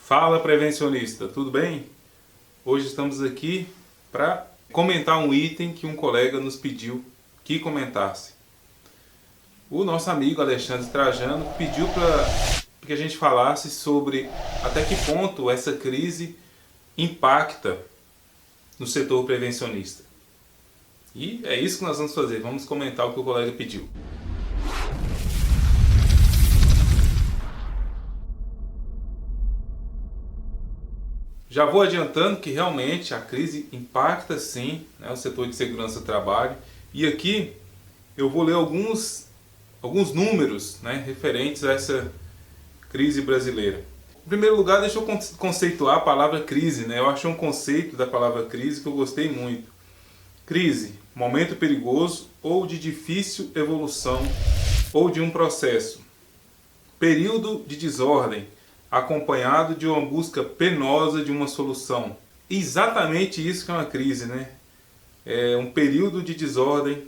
Fala, prevencionista, tudo bem? Hoje estamos aqui para comentar um item que um colega nos pediu que comentasse. O nosso amigo Alexandre Trajano pediu para que a gente falasse sobre até que ponto essa crise impacta no setor prevencionista. E é isso que nós vamos fazer, vamos comentar o que o colega pediu. Já vou adiantando que realmente a crise impacta sim, né, o setor de segurança do trabalho. E aqui eu vou ler alguns números, né, referentes a essa crise brasileira. Em primeiro lugar, deixa eu conceituar a palavra crise. Né? Eu achei um conceito da palavra crise que eu gostei muito. Crise, momento perigoso ou de difícil evolução ou de um processo. Período de desordem, acompanhado de uma busca penosa de uma solução. Exatamente isso que é uma crise, né? É um período de desordem.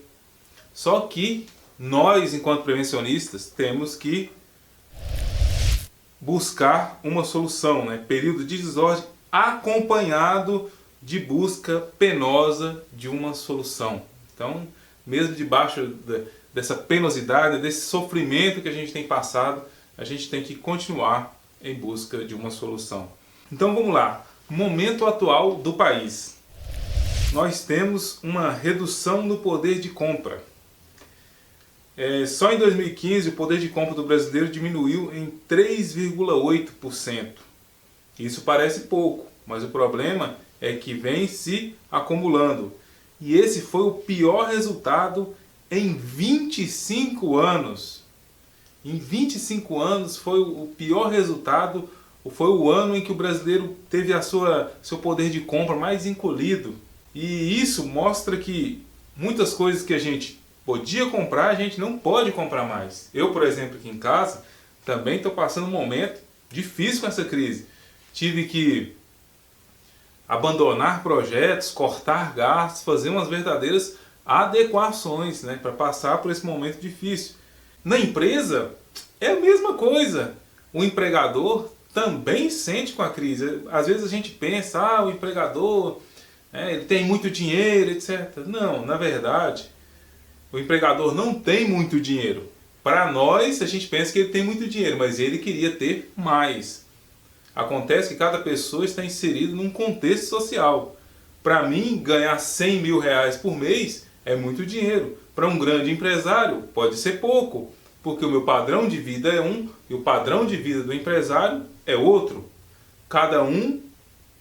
Só que nós, enquanto prevencionistas, temos que buscar uma solução, né? Período de desordem acompanhado de busca penosa de uma solução. Então, mesmo debaixo dessa penosidade, desse sofrimento que a gente tem passado, a gente tem que continuar em busca de uma solução. Então vamos lá, momento atual do país. Nós temos uma redução no poder de compra. Só em 2015 o poder de compra do brasileiro diminuiu em 3,8%. Isso parece pouco, mas o problema é que vem se acumulando. E esse foi o pior resultado em 25 anos. Em 25 anos foi o pior resultado, foi o ano em que o brasileiro teve seu poder de compra mais encolhido. E isso mostra que muitas coisas que a gente podia comprar, a gente não pode comprar mais. Eu, por exemplo, aqui em casa, também estou passando um momento difícil com essa crise. Tive que abandonar projetos, cortar gastos, fazer umas verdadeiras adequações, né, para passar por esse momento difícil. Na empresa é a mesma coisa. O empregador também sente com a crise. Às vezes a gente pensa, o empregador ele tem muito dinheiro, etc. Não, na verdade, o empregador não tem muito dinheiro. Para nós, a gente pensa que ele tem muito dinheiro, mas ele queria ter mais. Acontece que cada pessoa está inserida num contexto social. Para mim, ganhar 100 mil reais por mês é muito dinheiro. Para um grande empresário, pode ser pouco, porque o meu padrão de vida é um e o padrão de vida do empresário é outro. Cada um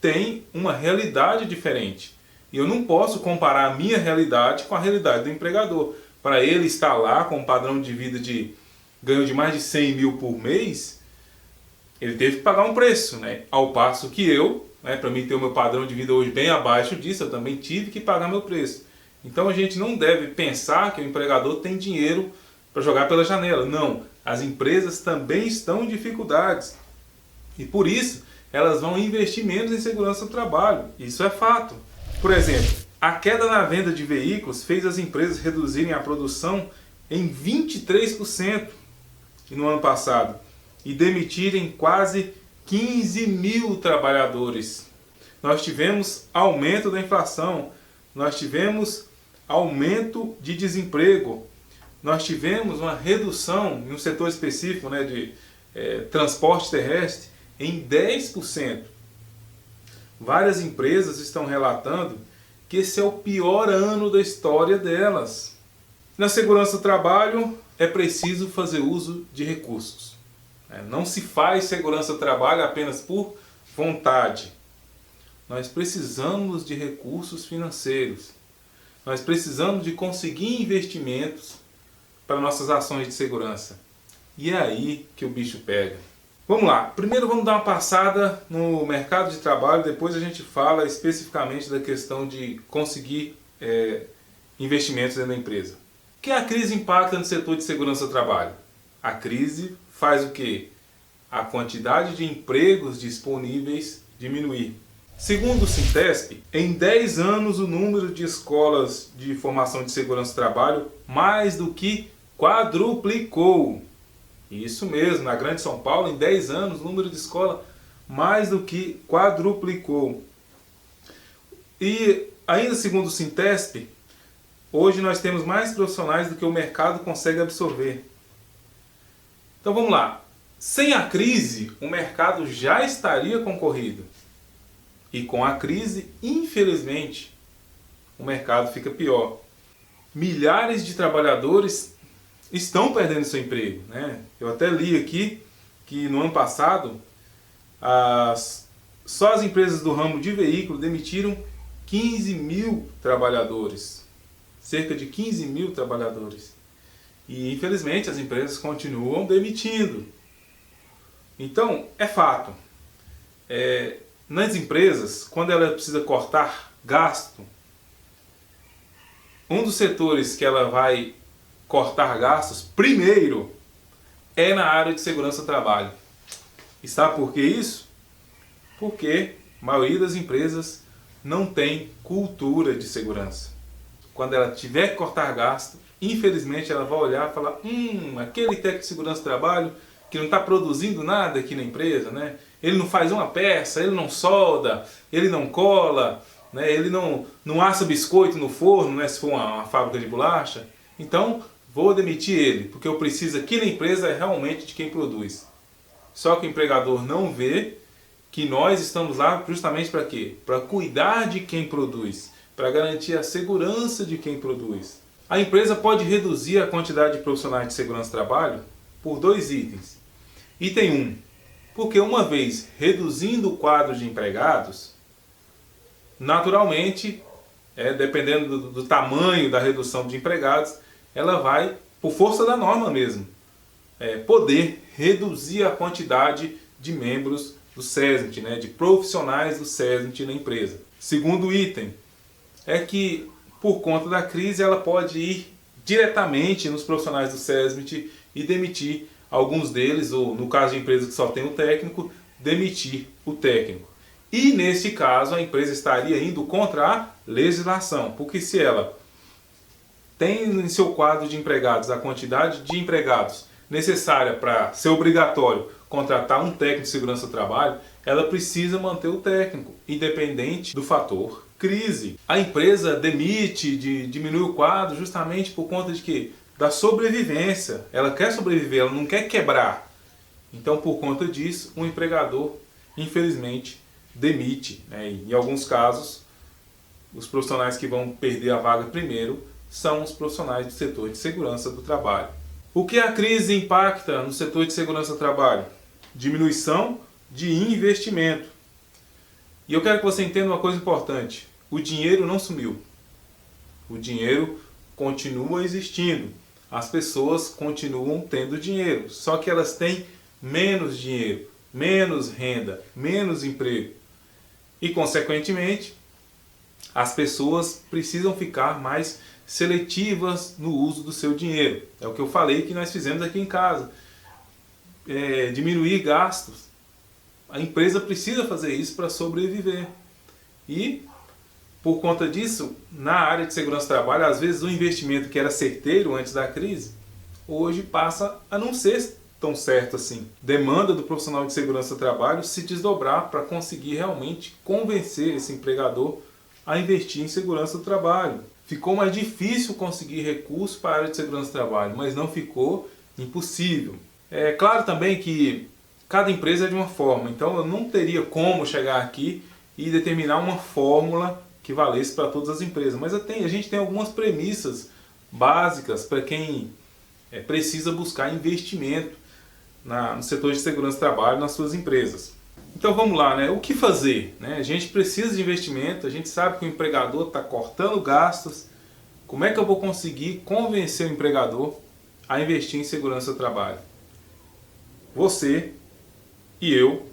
tem uma realidade diferente. E eu não posso comparar a minha realidade com a realidade do empregador. Para ele estar lá com um padrão de vida de ganho de mais de 100 mil por mês, ele teve que pagar um preço, né? Ao passo que eu, para mim ter o meu padrão de vida hoje bem abaixo disso, eu também tive que pagar meu preço. Então a gente não deve pensar que o empregador tem dinheiro para jogar pela janela. Não, as empresas também estão em dificuldades. E por isso elas vão investir menos em segurança do trabalho. Isso é fato. Por exemplo, a queda na venda de veículos fez as empresas reduzirem a produção em 23% no ano passado e demitirem quase 15 mil trabalhadores. Nós tivemos aumento da inflação, nós tivemos aumento de desemprego, nós tivemos uma redução em um setor específico, né, de transporte terrestre em 10%. Várias empresas estão relatando que esse é o pior ano da história delas. Na segurança do trabalho é preciso fazer uso de recursos. Não se faz segurança do trabalho apenas por vontade. Nós precisamos de recursos financeiros. Nós precisamos de conseguir investimentos para nossas ações de segurança. E é aí que o bicho pega. Vamos lá. Primeiro vamos dar uma passada no mercado de trabalho, depois a gente fala especificamente da questão de conseguir investimentos dentro da empresa. O que a crise impacta no setor de segurança do trabalho? A crise faz o quê? A quantidade de empregos disponíveis diminuir. Segundo o Sintesp, em 10 anos o número de escolas de formação de segurança do trabalho mais do que quadruplicou. Isso mesmo, na Grande São Paulo, em 10 anos, o número de escola mais do que quadruplicou. E ainda segundo o Sintesp, hoje nós temos mais profissionais do que o mercado consegue absorver. Então vamos lá. Sem a crise, o mercado já estaria concorrido. E com a crise, infelizmente, o mercado fica pior. Milhares de trabalhadores estão perdendo seu emprego, né? Eu até li aqui que no ano passado, só as empresas do ramo de veículo demitiram 15 mil trabalhadores. Cerca de 15 mil trabalhadores. E infelizmente as empresas continuam demitindo. Então, é fato. Nas empresas, quando ela precisa cortar gasto, um dos setores que ela vai cortar gastos primeiro é na área de segurança do trabalho. E sabe por que isso? Porque a maioria das empresas não tem cultura de segurança. Quando ela tiver que cortar gasto, infelizmente ela vai olhar e falar: aquele técnico de segurança do trabalho que não está produzindo nada aqui na empresa, né? Ele não faz uma peça, ele não solda, ele não cola, né? Ele não assa biscoito no forno, né? Se for uma fábrica de bolacha. Então, vou demitir ele, porque eu preciso aqui na empresa realmente de quem produz. Só que o empregador não vê que nós estamos lá justamente para quê? Para cuidar de quem produz, para garantir a segurança de quem produz. A empresa pode reduzir a quantidade de profissionais de segurança do trabalho por 2 itens. Item 1, porque uma vez reduzindo o quadro de empregados, naturalmente, dependendo do tamanho da redução de empregados, ela vai, por força da norma mesmo, poder reduzir a quantidade de membros do SESNIT, né, de profissionais do SESNIT na empresa. Segundo item, é que por conta da crise ela pode ir diretamente nos profissionais do SESNIT e demitir alguns deles, ou no caso de empresa que só tem o técnico, demitir o técnico. E nesse caso a empresa estaria indo contra a legislação, porque se ela tem em seu quadro de empregados a quantidade de empregados necessária para ser obrigatório contratar um técnico de segurança do trabalho, ela precisa manter o técnico, independente do fator crise. A empresa demite, diminui o quadro justamente por conta de quê? Da sobrevivência. Ela quer sobreviver, ela não quer quebrar. Então, por conta disso, o empregador, infelizmente, demite, né? E, em alguns casos, os profissionais que vão perder a vaga primeiro são os profissionais do setor de segurança do trabalho. O que a crise impacta no setor de segurança do trabalho? Diminuição de investimento. E eu quero que você entenda uma coisa importante. O dinheiro não sumiu. O dinheiro continua existindo. As pessoas continuam tendo dinheiro. Só que elas têm menos dinheiro, menos renda, menos emprego. E, consequentemente, as pessoas precisam ficar mais seletivas no uso do seu dinheiro. É o que eu falei que nós fizemos aqui em casa. Diminuir gastos. A empresa precisa fazer isso para sobreviver. E, por conta disso, na área de segurança do trabalho, às vezes o investimento que era certeiro antes da crise, hoje passa a não ser tão certo assim. Demanda do profissional de segurança do trabalho se desdobrar para conseguir realmente convencer esse empregador a investir em segurança do trabalho. Ficou mais difícil conseguir recursos para a área de segurança do trabalho, mas não ficou impossível. É claro também que cada empresa é de uma forma, então eu não teria como chegar aqui e determinar uma fórmula que valesse para todas as empresas. Mas a gente tem algumas premissas básicas para quem precisa buscar investimento no setor de segurança do trabalho nas suas empresas. Então vamos lá, né? O que fazer? A gente precisa de investimento, a gente sabe que o empregador está cortando gastos. Como é que eu vou conseguir convencer o empregador a investir em segurança do trabalho? Você e eu,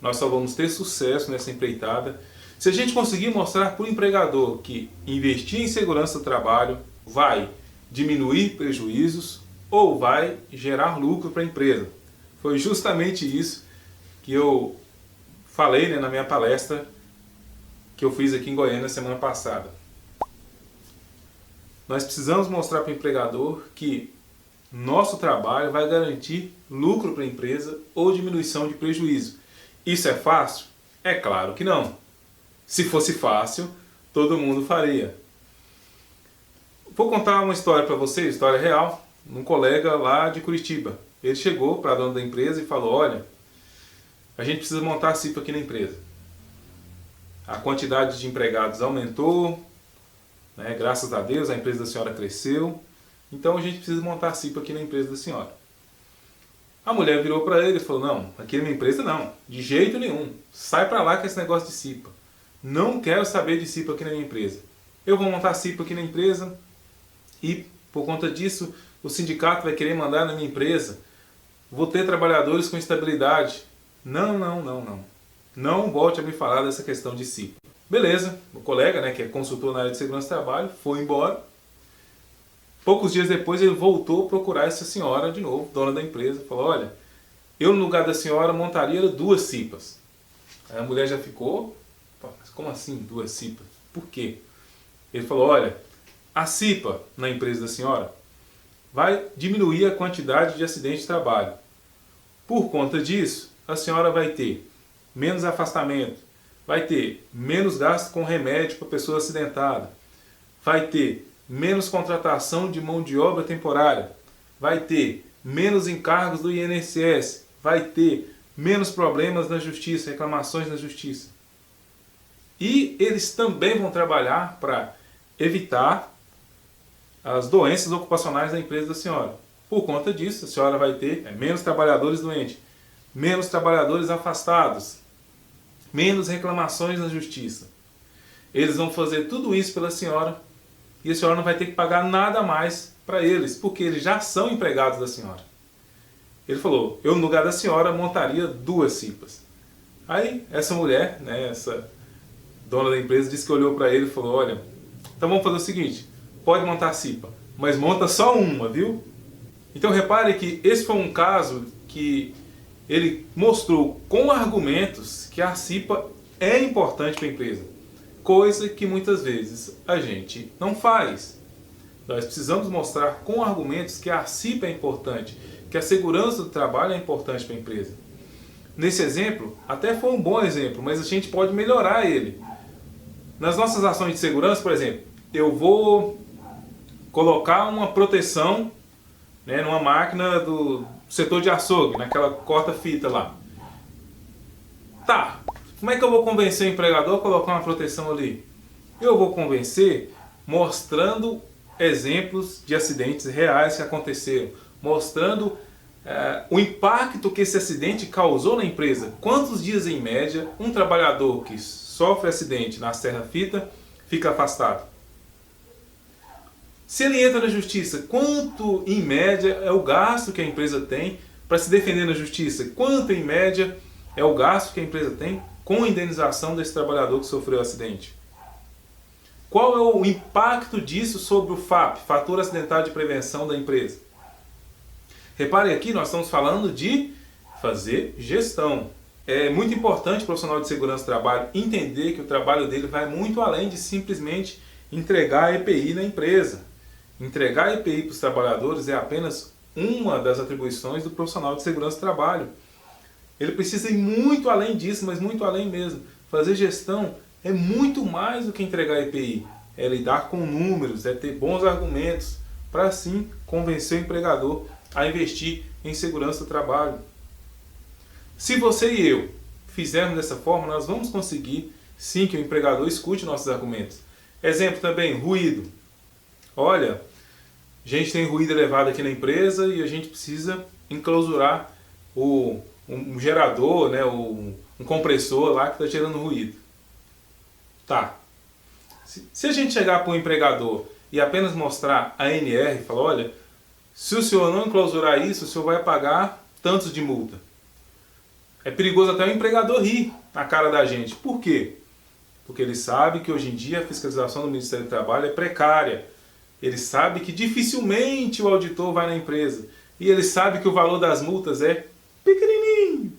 nós só vamos ter sucesso nessa empreitada se a gente conseguir mostrar para o empregador que investir em segurança do trabalho vai diminuir prejuízos ou vai gerar lucro para a empresa. Foi justamente isso que eu falei, na minha palestra que eu fiz aqui em Goiânia na semana passada. Nós precisamos mostrar para o empregador que nosso trabalho vai garantir lucro para a empresa ou diminuição de prejuízo. Isso é fácil? É claro que não. Se fosse fácil, todo mundo faria. Vou contar uma história para você, história real, um colega lá de Curitiba. Ele chegou para a dona da empresa e falou: olha, a gente precisa montar a CIPA aqui na empresa. A quantidade de empregados aumentou, né? Graças a Deus a empresa da senhora cresceu, então a gente precisa montar a CIPA aqui na empresa da senhora. A mulher virou para ele e falou: não, aqui na minha empresa não, de jeito nenhum, sai para lá com esse negócio de CIPA. Não quero saber de CIPA aqui na minha empresa. Eu vou montar a CIPA aqui na empresa e por conta disso o sindicato vai querer mandar na minha empresa. Vou ter trabalhadores com estabilidade. Não. Não volte a me falar dessa questão de CIPA. Beleza, o colega, né, que é consultor na área de segurança do trabalho, foi embora. Poucos dias depois ele voltou a procurar essa senhora de novo, dona da empresa. Falou: olha, eu no lugar da senhora montaria 2 CIPAs. Aí a mulher já ficou: mas como assim 2 CIPAs? Por quê? Ele falou: olha, a CIPA na empresa da senhora vai diminuir a quantidade de acidentes de trabalho. Por conta disso, a senhora vai ter menos afastamento, vai ter menos gasto com remédio para pessoa acidentada, vai ter menos contratação de mão de obra temporária, vai ter menos encargos do INSS, vai ter menos problemas na justiça, reclamações na justiça. E eles também vão trabalhar para evitar as doenças ocupacionais da empresa da senhora. Por conta disso, a senhora vai ter menos trabalhadores doentes, menos trabalhadores afastados, menos reclamações na justiça. Eles vão fazer tudo isso pela senhora e a senhora não vai ter que pagar nada mais para eles, porque eles já são empregados da senhora. Ele falou: eu no lugar da senhora montaria 2 CIPAs. Aí essa mulher, né, essa dona da empresa, disse que olhou para ele e falou: olha, então vamos fazer o seguinte, pode montar a CIPA, mas monta só uma, viu? Então repare que esse foi um caso que ele mostrou com argumentos que a CIPA é importante para a empresa, coisa que muitas vezes a gente não faz. Nós precisamos mostrar com argumentos que a CIPA é importante, que a segurança do trabalho é importante para a empresa. Nesse exemplo, até foi um bom exemplo, mas a gente pode melhorar ele. Nas nossas ações de segurança, por exemplo, eu vou colocar uma proteção, né, numa máquina do setor de açougue, naquela corta-fita lá. Tá, como é que eu vou convencer o empregador a colocar uma proteção ali? Eu vou convencer mostrando exemplos de acidentes reais que aconteceram, mostrando o impacto que esse acidente causou na empresa. Quantos dias em média um trabalhador que sofre acidente na serra-fita fica afastado? Se ele entra na justiça, quanto em média é o gasto que a empresa tem para se defender na justiça? Quanto em média é o gasto que a empresa tem com a indenização desse trabalhador que sofreu o acidente? Qual é o impacto disso sobre o FAP, Fator Acidental de Prevenção da empresa? Reparem aqui, nós estamos falando de fazer gestão. É muito importante o profissional de segurança do trabalho entender que o trabalho dele vai muito além de simplesmente entregar EPI na empresa. Entregar EPI para os trabalhadores é apenas uma das atribuições do profissional de segurança do trabalho. Ele precisa ir muito além disso, mas muito além mesmo. Fazer gestão é muito mais do que entregar EPI. É lidar com números, é ter bons argumentos para assim convencer o empregador a investir em segurança do trabalho. Se você e eu fizermos dessa forma, nós vamos conseguir sim que o empregador escute nossos argumentos. Exemplo também, ruído. Olha, a gente tem ruído elevado aqui na empresa e a gente precisa enclausurar um gerador, né, um compressor lá que está gerando ruído. Tá. Se a gente chegar para o empregador e apenas mostrar a ANR e falar: olha, se o senhor não enclausurar isso, o senhor vai pagar tantos de multa. É perigoso até o empregador rir na cara da gente. Por quê? Porque ele sabe que hoje em dia a fiscalização do Ministério do Trabalho é precária. Ele sabe que dificilmente o auditor vai na empresa. E ele sabe que o valor das multas é pequenininho.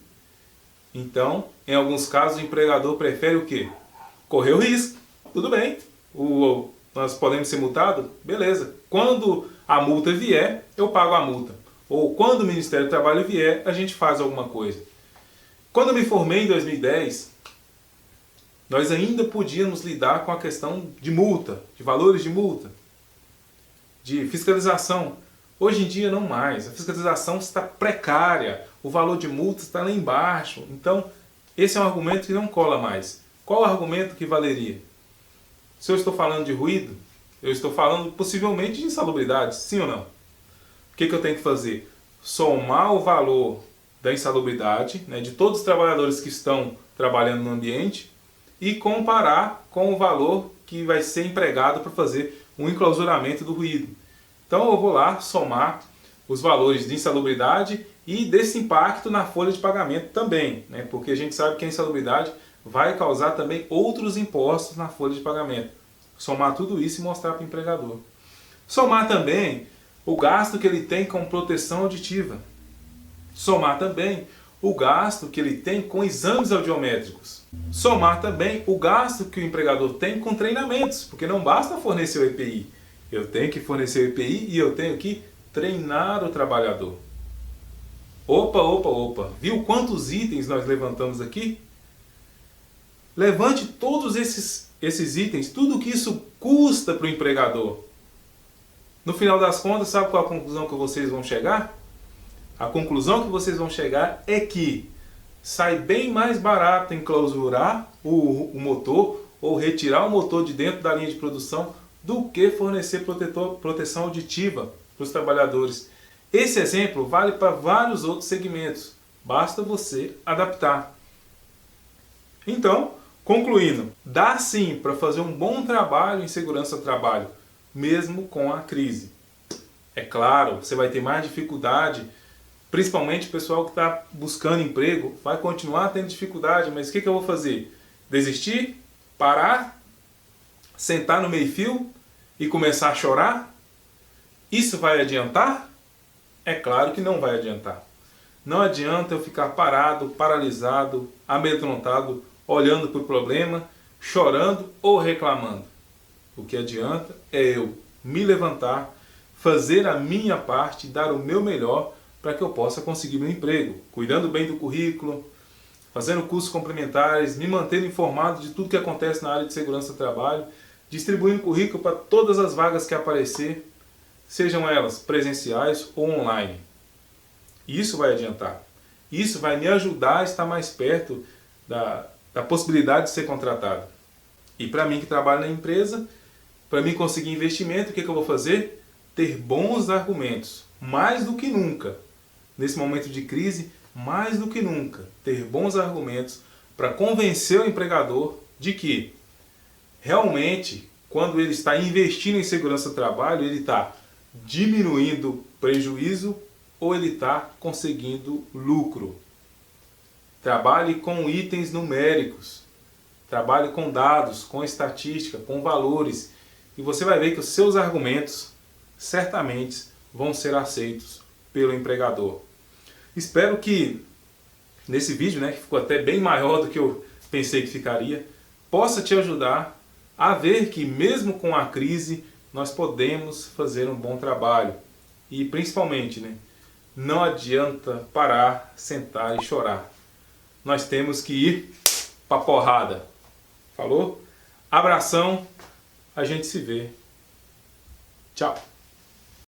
Então, em alguns casos, o empregador prefere o quê? Correr o risco. Tudo bem. Nós podemos ser multados? Beleza. Quando a multa vier, eu pago a multa. Ou quando o Ministério do Trabalho vier, a gente faz alguma coisa. Quando eu me formei em 2010, nós ainda podíamos lidar com a questão de multa, de valores de multa, de fiscalização. Hoje em dia não mais, a fiscalização está precária, o valor de multa está lá embaixo. Então, esse é um argumento que não cola mais. Qual o argumento que valeria? Se eu estou falando de ruído, eu estou falando possivelmente de insalubridade, sim ou não? O que eu tenho que fazer? Somar o valor da insalubridade, né, de todos os trabalhadores que estão trabalhando no ambiente e comparar com o valor que vai ser empregado para fazer um enclausuramento do ruído. Então eu vou lá somar os valores de insalubridade e desse impacto na folha de pagamento também, né? Porque a gente sabe que a insalubridade vai causar também outros impostos na folha de pagamento. Somar tudo isso e mostrar para o empregador. Somar também o gasto que ele tem com proteção auditiva. Somar também o gasto que ele tem com exames audiométricos. Somar também o gasto que o empregador tem com treinamentos, porque não basta fornecer o EPI. Eu tenho que fornecer o EPI e eu tenho que treinar o trabalhador. Opa! Viu quantos itens nós levantamos aqui? Levante todos esses itens, tudo que isso custa para o empregador. No final das contas, sabe qual a conclusão que vocês vão chegar? A conclusão que vocês vão chegar é que sai bem mais barato enclausurar o motor ou retirar o motor de dentro da linha de produção do que fornecer proteção auditiva para os trabalhadores. Esse exemplo vale para vários outros segmentos. Basta você adaptar. Então, concluindo, dá sim para fazer um bom trabalho em segurança do trabalho, mesmo com a crise. É claro, você vai ter mais dificuldade, principalmente o pessoal que está buscando emprego, vai continuar tendo dificuldade, mas o que eu vou fazer? Desistir? Parar? Sentar no meio-fio e começar a chorar? Isso vai adiantar? É claro que não vai adiantar. Não adianta eu ficar parado, paralisado, amedrontado, olhando para o problema, chorando ou reclamando. O que adianta é eu me levantar, fazer a minha parte, dar o meu melhor para que eu possa conseguir meu emprego, cuidando bem do currículo, fazendo cursos complementares, me mantendo informado de tudo que acontece na área de segurança do trabalho, distribuindo currículo para todas as vagas que aparecer, sejam elas presenciais ou online. Isso vai adiantar. Isso vai me ajudar a estar mais perto da possibilidade de ser contratado. E para mim que trabalho na empresa, para mim conseguir investimento, o que eu vou fazer? Ter bons argumentos, mais do que nunca. Nesse momento de crise, mais do que nunca, ter bons argumentos para convencer o empregador de que realmente, quando ele está investindo em segurança do trabalho, ele está diminuindo prejuízo ou ele está conseguindo lucro. Trabalhe com itens numéricos, trabalhe com dados, com estatística, com valores, e você vai ver que os seus argumentos certamente vão ser aceitos pelo empregador. Espero que nesse vídeo, que ficou até bem maior do que eu pensei que ficaria, possa te ajudar a ver que mesmo com a crise nós podemos fazer um bom trabalho. E principalmente, não adianta parar, sentar e chorar. Nós temos que ir para a porrada. Falou? Abração, a gente se vê. Tchau.